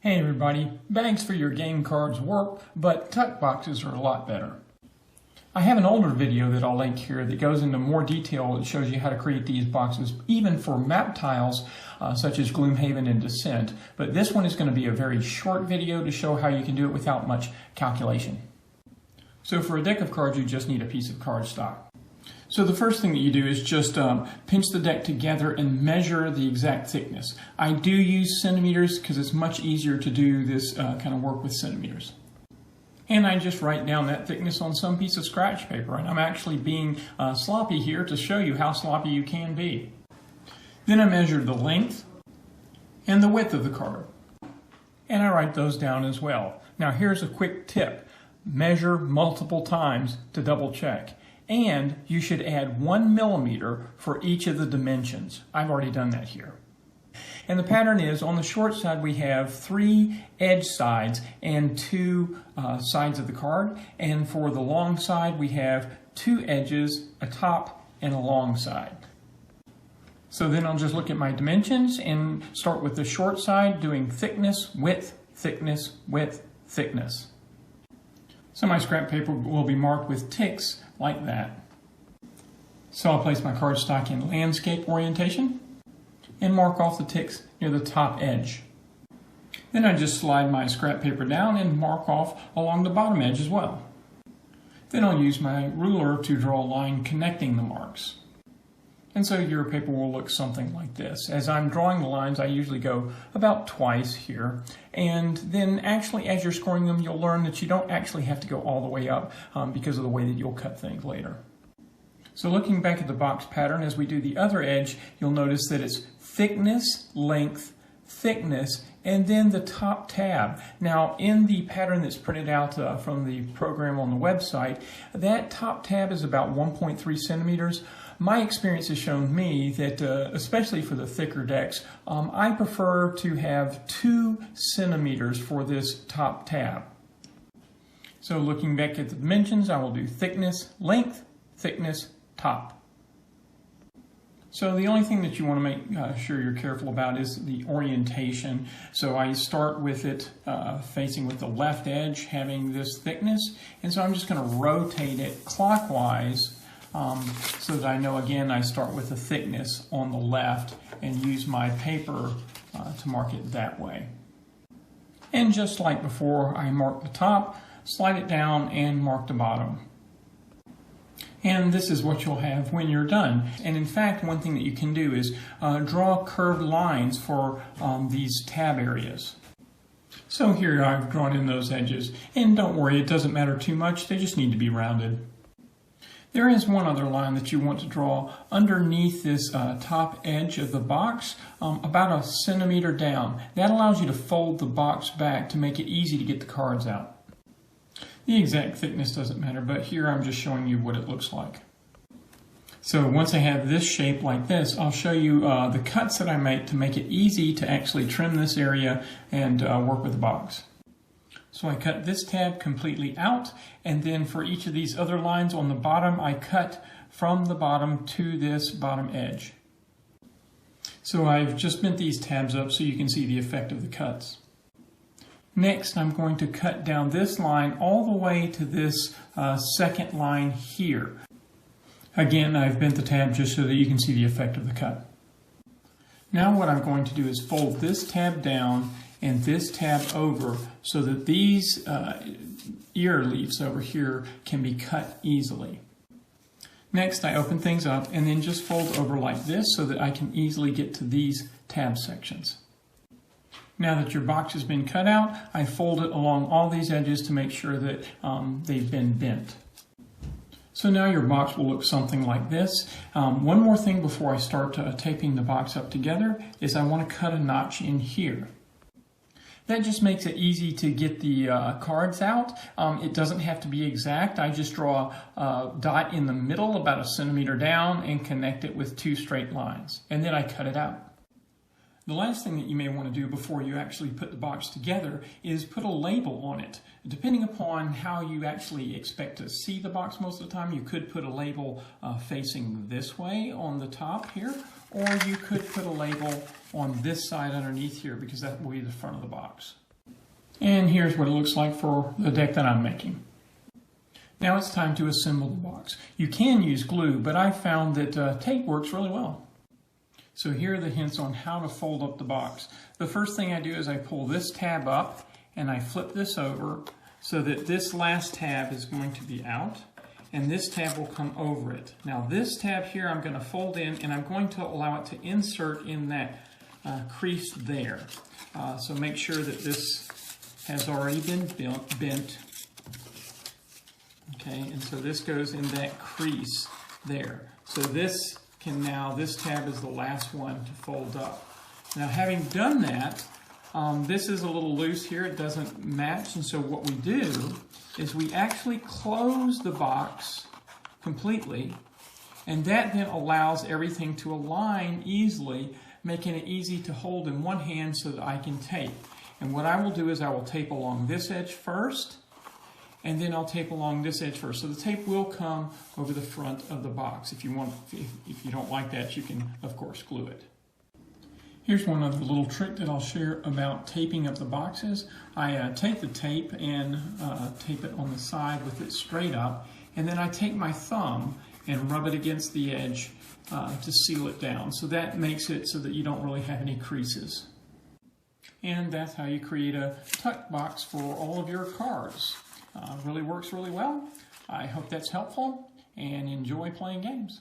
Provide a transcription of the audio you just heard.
Hey everybody, bags for your game cards work, but tuck boxes are a lot better. I have an older video that I'll link here that goes into more detail that shows you how to create these boxes even for map tiles such as Gloomhaven and Descent, but this one is going to be a very short video to show how you can do it without much calculation. So for a deck of cards you just need a piece of cardstock. So the first thing that you do is just pinch the deck together and measure the exact thickness. I do use centimeters because it's much easier to do this kind of work with centimeters. And I just write down that thickness on some piece of scratch paper, and I'm actually being sloppy here to show you how sloppy you can be. Then I measure the length and the width of the card, and I write those down as well. Now here's a quick tip. Measure multiple times to double check. And you should add 1 millimeter for each of the dimensions. I've already done that here. And the pattern is, on the short side we have 3 edge sides and 2 sides of the card. And for the long side we have 2 edges, a top and a long side. So then I'll just look at my dimensions and start with the short side, doing thickness, width, thickness, width, thickness. So my scrap paper will be marked with ticks like that. So I'll place my cardstock in landscape orientation and mark off the ticks near the top edge. Then I just slide my scrap paper down and mark off along the bottom edge as well. Then I'll use my ruler to draw a line connecting the marks. And so your paper will look something like this. As I'm drawing the lines, I usually go about twice here. And then actually, as you're scoring them, you'll learn that you don't actually have to go all the way up because of the way that you'll cut things later. So looking back at the box pattern, as we do the other edge, you'll notice that it's thickness, length, thickness, and then the top tab. Now, in the pattern that's printed out from the program on the website, that top tab is about 1.3 centimeters. My experience has shown me that, especially for the thicker decks, I prefer to have 2 centimeters for this top tab. So looking back at the dimensions, I will do thickness, length, thickness, top. So the only thing that you want to make sure you're careful about is the orientation. So I start with it facing with the left edge, having this thickness, and so I'm just going to rotate it clockwise so that I know, again, I start with the thickness on the left and use my paper to mark it that way. And just like before, I mark the top, slide it down, and mark the bottom. And this is what you'll have when you're done. And in fact, one thing that you can do is draw curved lines for these tab areas. So here I've drawn in those edges. And don't worry, it doesn't matter too much, they just need to be rounded. There is one other line that you want to draw underneath this top edge of the box, about 1 centimeter down. That allows you to fold the box back to make it easy to get the cards out. The exact thickness doesn't matter, but here I'm just showing you what it looks like. So once I have this shape like this, I'll show you the cuts that I make to make it easy to actually trim this area and work with the box. So I cut this tab completely out, and then for each of these other lines on the bottom, I cut from the bottom to this bottom edge. So I've just bent these tabs up so you can see the effect of the cuts. Next, I'm going to cut down this line all the way to this second line here. Again, I've bent the tab just so that you can see the effect of the cut. Now what I'm going to do is fold this tab down and this tab over so that these ear leaves over here can be cut easily. Next, I open things up and then just fold over like this so that I can easily get to these tab sections. Now that your box has been cut out, I fold it along all these edges to make sure that they've been bent. So now your box will look something like this. One more thing before I start taping the box up together is I want to cut a notch in here. That just makes it easy to get the cards out. It doesn't have to be exact. I just draw a dot in the middle about 1 centimeter down and connect it with 2 straight lines. And then I cut it out. The last thing that you may want to do before you actually put the box together is put a label on it. Depending upon how you actually expect to see the box most of the time, you could put a label facing this way on the top here, or you could put a label on this side underneath here because that will be the front of the box. And here's what it looks like for the deck that I'm making. Now it's time to assemble the box. You can use glue, but I found that tape works really well. So here are the hints on how to fold up the box. The first thing I do is I pull this tab up and I flip this over so that this last tab is going to be out and this tab will come over it. Now this tab here I'm going to fold in and I'm going to allow it to insert in that crease there. So make sure that this has already been bent. Okay, and so this goes in that crease there. So this tab is the last one to fold up. Now having done that, this is a little loose here, it doesn't match, and so what we do is we actually close the box completely, and that then allows everything to align easily, making it easy to hold in one hand so that I can tape. And what I will do is I will tape along this edge first, and then I'll tape along this edge first. So the tape will come over the front of the box. If you don't like that, you can, of course, glue it. Here's one other little trick that I'll share about taping up the boxes. I take the tape and tape it on the side with it straight up, and then I take my thumb and rub it against the edge to seal it down. So that makes it so that you don't really have any creases. And that's how you create a tuck box for all of your cards. Really works really well. I hope that's helpful and enjoy playing games.